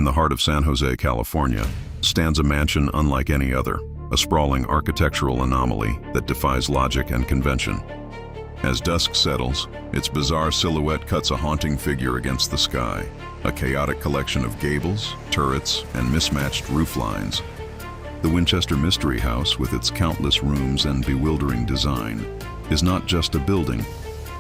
In the heart of San Jose, California, stands a mansion unlike any other, a sprawling architectural anomaly that defies logic and convention. As dusk settles, its bizarre silhouette cuts a haunting figure against the sky, a chaotic collection of gables, turrets, and mismatched roof lines. The Winchester Mystery House, with its countless rooms and bewildering design, is not just a building.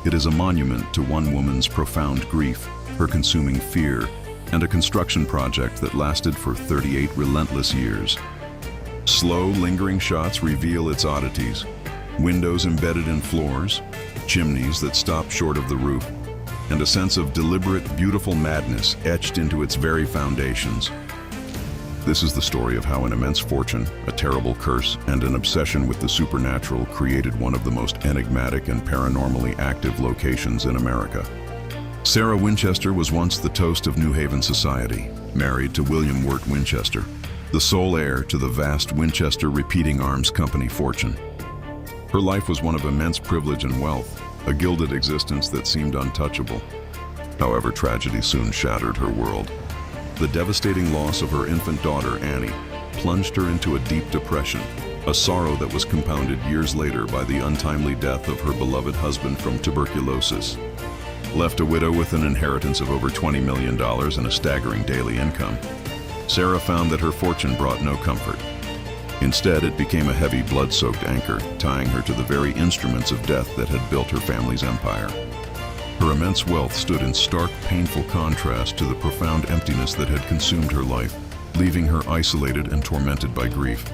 It is a monument to one woman's profound grief, her consuming fear, and a construction project that lasted for 38 relentless years. Slow, lingering shots reveal its oddities: windows embedded in floors, chimneys that stop short of the roof, and a sense of deliberate, beautiful madness etched into its very foundations. This is the story of how an immense fortune, a terrible curse, and an obsession with the supernatural created one of the most enigmatic and paranormally active locations in America. Sarah Winchester was once the toast of New Haven society, married to William Wirt Winchester, the sole heir to the vast Winchester Repeating Arms Company fortune. Her life was one of immense privilege and wealth, a gilded existence that seemed untouchable. However, tragedy soon shattered her world. The devastating loss of her infant daughter, Annie, plunged her into a deep depression, a sorrow that was compounded years later by the untimely death of her beloved husband from tuberculosis. Left a widow with an inheritance of over $20 million and a staggering daily income, Sarah found that her fortune brought no comfort. Instead, it became a heavy, blood-soaked anchor, tying her to the very instruments of death that had built her family's empire. Her immense wealth stood in stark, painful contrast to the profound emptiness that had consumed her life, leaving her isolated and tormented by grief.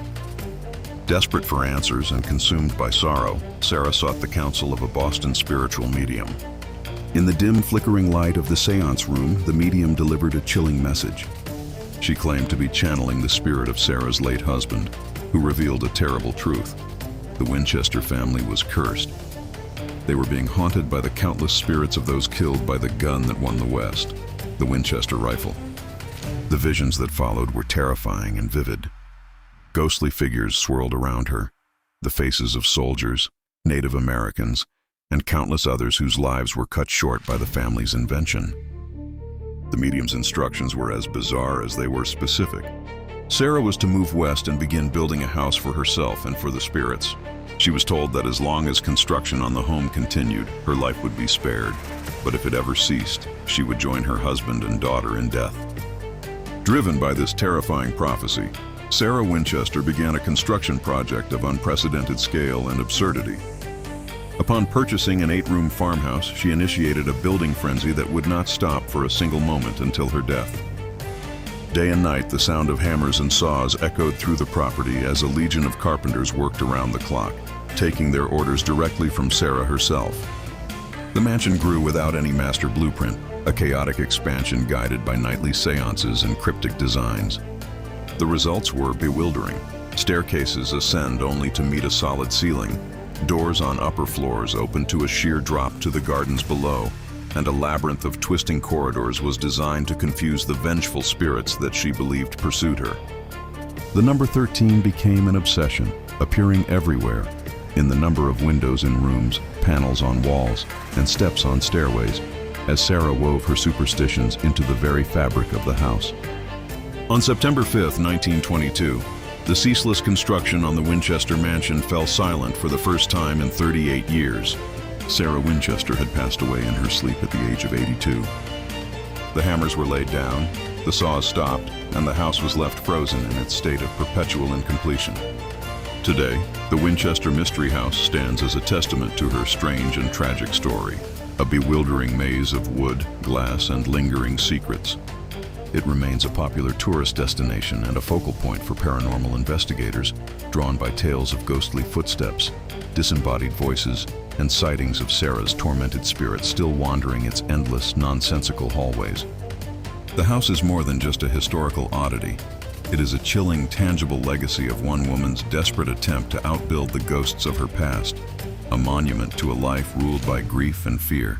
Desperate for answers and consumed by sorrow, Sarah sought the counsel of a Boston spiritual medium. In the dim, flickering light of the seance room, the medium delivered a chilling message. She claimed to be channeling the spirit of Sarah's late husband, who revealed a terrible truth. The Winchester family was cursed. They were being haunted by the countless spirits of those killed by the gun that won the West, the Winchester rifle. The visions that followed were terrifying and vivid. Ghostly figures swirled around her, the faces of soldiers, Native Americans, and countless others whose lives were cut short by the family's invention. The medium's instructions were as bizarre as they were specific. Sarah was to move west and begin building a house for herself and for the spirits. She was told that as long as construction on the home continued, her life would be spared, but if it ever ceased, she would join her husband and daughter in death. Driven by this terrifying prophecy, Sarah Winchester began a construction project of unprecedented scale and absurdity. Upon purchasing an 8-room farmhouse, she initiated a building frenzy that would not stop for a single moment until her death. Day and night, the sound of hammers and saws echoed through the property as a legion of carpenters worked around the clock, taking their orders directly from Sarah herself. The mansion grew without any master blueprint, a chaotic expansion guided by nightly seances and cryptic designs. The results were bewildering. Staircases ascend only to meet a solid ceiling. Doors on upper floors open to a sheer drop to the gardens below, and a labyrinth of twisting corridors was designed to confuse the vengeful spirits that she believed pursued her. The number 13 became an obsession, appearing everywhere, in the number of windows in rooms, panels on walls, and steps on stairways, as Sarah wove her superstitions into the very fabric of the house. On September 5, 1922, the ceaseless construction on the Winchester mansion fell silent for the first time in 38 years. Sarah Winchester had passed away in her sleep at the age of 82. The hammers were laid down, the saws stopped, and the house was left frozen in its state of perpetual incompletion. Today, the Winchester Mystery House stands as a testament to her strange and tragic story, a bewildering maze of wood, glass, and lingering secrets. It remains a popular tourist destination and a focal point for paranormal investigators, drawn by tales of ghostly footsteps, disembodied voices, and sightings of Sarah's tormented spirit still wandering its endless, nonsensical hallways. The house is more than just a historical oddity. It is a chilling, tangible legacy of one woman's desperate attempt to outbuild the ghosts of her past, a monument to a life ruled by grief and fear.